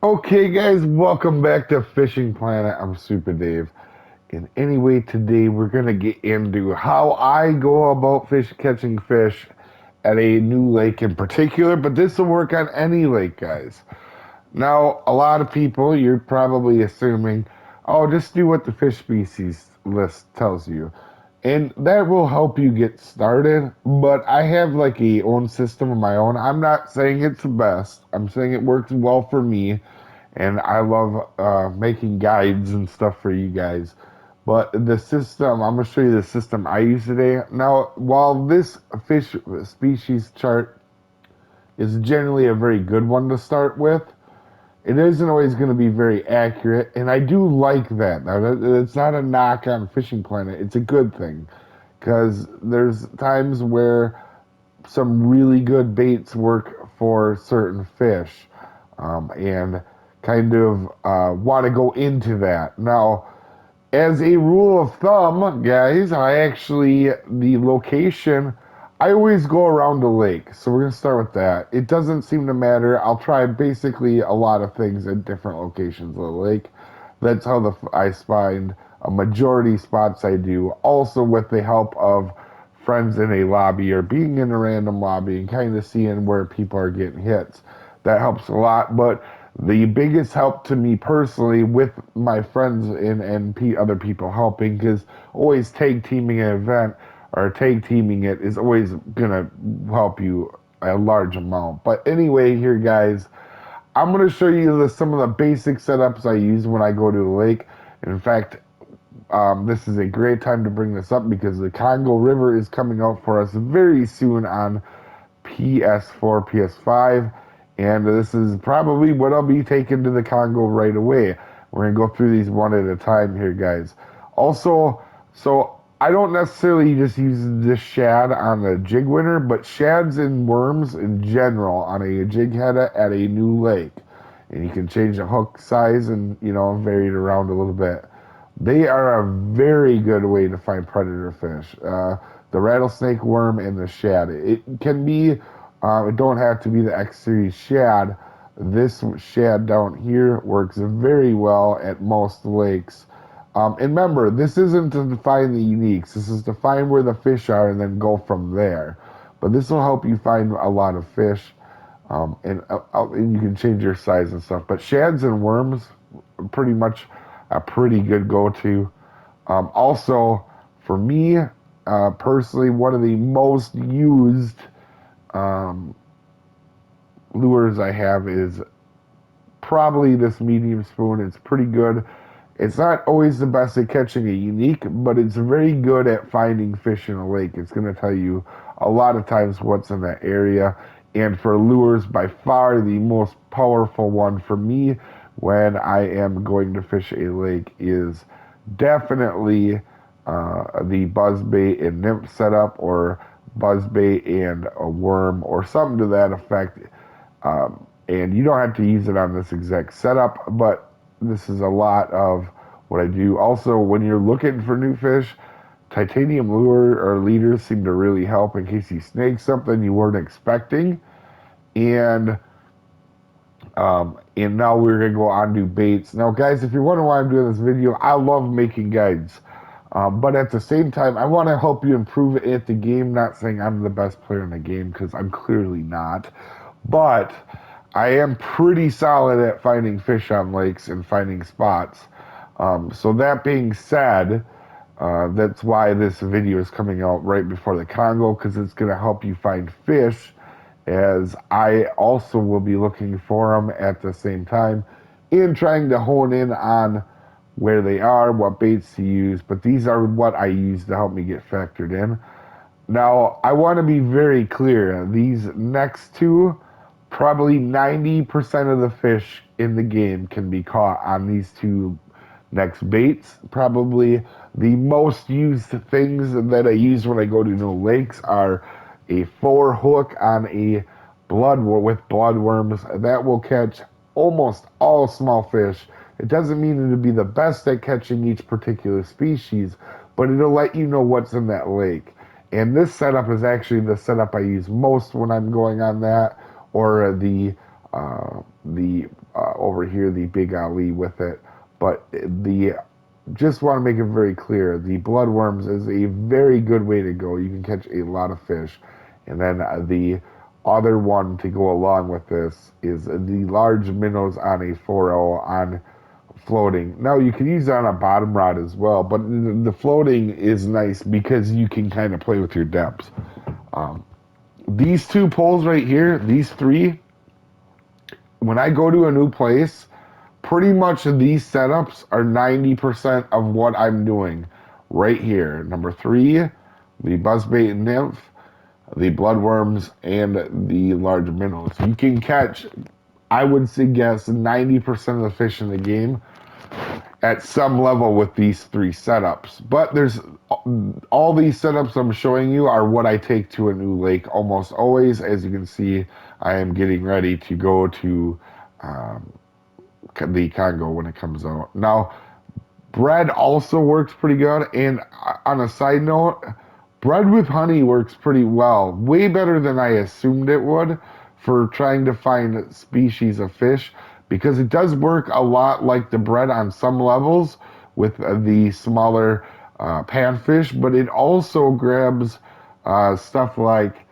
Okay, guys, welcome back to Fishing Planet. I'm Soopa-Dave. And anyway, today we're going to get into how I go about catching fish at a new lake in particular, but this will work on any lake, guys. Now, a lot of people, you're probably assuming, oh, just do what the fish species list tells you. And that will help you get started, but I have like a own system of my own. I'm not saying it's the best. I'm saying it works well for me, and I love making guides and stuff for you guys. But the system, I'm going to show you the system I use today. Now, while this fish species chart is generally a very good one to start with, it isn't always going to be very accurate, and I do like that. Now, it's not a knock on Fishing Planet, it's a good thing, because there's times where some really good baits work for certain fish, and kind of want to go into that. Now, as a rule of thumb, guys, the location, I always go around the lake. So we're going to start with that. It doesn't seem to matter. I'll try basically a lot of things at different locations of the lake. That's how I find a majority spots I do. Also with the help of friends in a lobby or being in a random lobby and kind of seeing where people are getting hits. That helps a lot. But the biggest help to me personally with my friends and other people helping, because always tag teaming an event or tag teaming it is always gonna help you a large amount. But anyway, here guys, I'm gonna show you some of the basic setups I use when I go to the lake. In fact, this is a great time to bring this up because the Congo River is coming out for us very soon on PS4, PS5, and this is probably what I'll be taking to the Congo right away. We're gonna go through these one at a time here, guys. Also, so I don't necessarily just use this shad on the jig winner, but shads and worms in general on a jig head at a new lake. And you can change the hook size and, vary it around a little bit. They are a very good way to find predator fish. The rattlesnake worm and the shad. It can be, it don't have to be the X series shad. This shad down here works very well at most lakes. And remember, this isn't to find the uniques. This is to find where the fish are and then go from there. But this will help you find a lot of fish, and you can change your size and stuff. But shads and worms, pretty much a pretty good go-to. Also, for me, personally, one of the most used um, lures I have is probably this medium spoon. It's pretty good. It's not always the best at catching a unique, but it's very good at finding fish in a lake. It's going to tell you a lot of times what's in that area. And for lures, by far the most powerful one for me when I am going to fish a lake is definitely the buzzbait and nymph setup, or buzzbait and a worm, or something to that effect. And you don't have to use it on this exact setup, but this is a lot of what I do. Also, when you're looking for new fish, titanium lure or leaders seem to really help in case you snag something you weren't expecting. And now we're gonna go on to baits. Now, guys, if you're wondering why I'm doing this video, I love making guides. But at the same time, I want to help you improve at the game. Not saying I'm the best player in the game, because I'm clearly not. But I am pretty solid at finding fish on lakes and finding spots. So that being said, that's why this video is coming out right before the Congo, because it's going to help you find fish, as I also will be looking for them at the same time and trying to hone in on where they are, what baits to use. But these are what I use to help me get factored in. Now, I want to be very clear. These next two, probably 90% of the fish in the game can be caught on these two next baits. Probably the most used things that I use when I go to new lakes are a 4 hook on a with bloodworms. That will catch almost all small fish. It doesn't mean it'll be the best at catching each particular species, but it'll let you know what's in that lake. And this setup is actually the setup I use most when I'm going on that, or the the over here the Big Ali with it. But the just want to make it very clear, the bloodworms is a very good way to go. You can catch a lot of fish. And then the other one to go along with this is the large minnows on a 4.0 on floating. Now you can use it on a bottom rod as well, but the floating is nice because you can kind of play with your depths. These two poles right here, these three, when I go to a new place, pretty much these setups are 90% of what I'm doing right here. Number 3, the buzzbait and nymph, the bloodworms, and the large minnows. You can catch, I would suggest, 90% of the fish in the game at some level with these 3 setups. But there's all these setups I'm showing you are what I take to a new lake almost always. As you can see, I am getting ready to go to the Congo when it comes out. Now, bread also works pretty good. And on a side note, bread with honey works pretty well. Way better than I assumed it would for trying to find species of fish, because it does work a lot like the bread on some levels with the smaller panfish, but it also grabs stuff like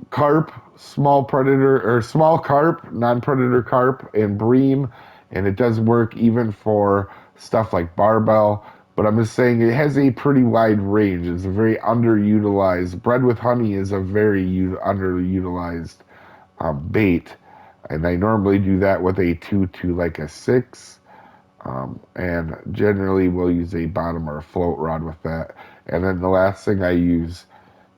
carp, small predator or small carp, non-predator carp, and bream, and it does work even for stuff like barbel. But I'm just saying it has a pretty wide range. It's a very underutilized. Bread with honey is a very underutilized bait, and I normally do that with a 2 to like a 6. And generally we'll use a bottom or a float rod with that. And then the last thing I use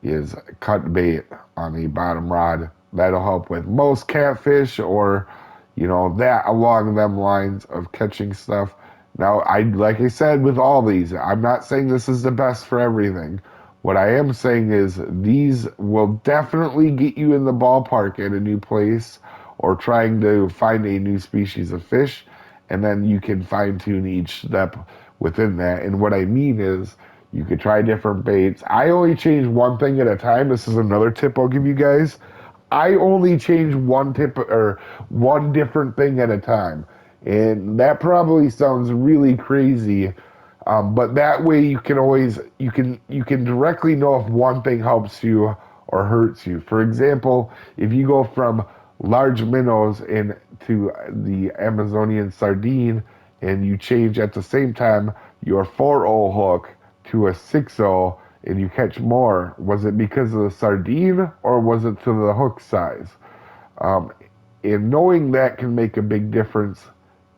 is cut bait on the bottom rod. That'll help with most catfish, or that along them lines of catching stuff. Now, like I said with all these, I'm not saying this is the best for everything. What I am saying is these will definitely get you in the ballpark at a new place or trying to find a new species of fish, and then you can fine tune each step within that. And what I mean is you could try different baits. I only change one thing at a time. This is another tip I'll give you guys. I only change one tip or one different thing at a time. And that probably sounds really crazy, but that way you can always you can directly know if one thing helps you or hurts you. For example, if you go from large minnows into the Amazonian sardine and you change at the same time your 4.0 hook to a 6.0 and you catch more, was it because of the sardine or was it to the hook size? And knowing that can make a big difference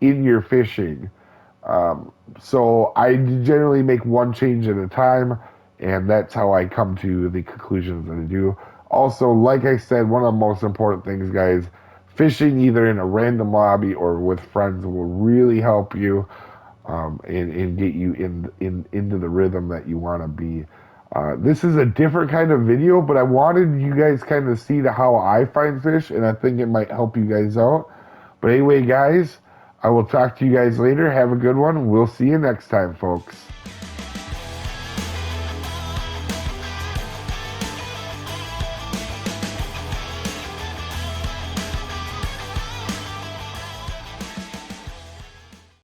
in your fishing. So I generally make one change at a time, and that's how I come to the conclusions that I do. Also, like I said, one of the most important things, guys, fishing either in a random lobby or with friends will really help you and get you into the rhythm that you want to be. This is a different kind of video, but I wanted you guys kind of see how I find fish, and I think it might help you guys out. But anyway, guys, I will talk to you guys later. Have a good one. We'll see you next time, folks.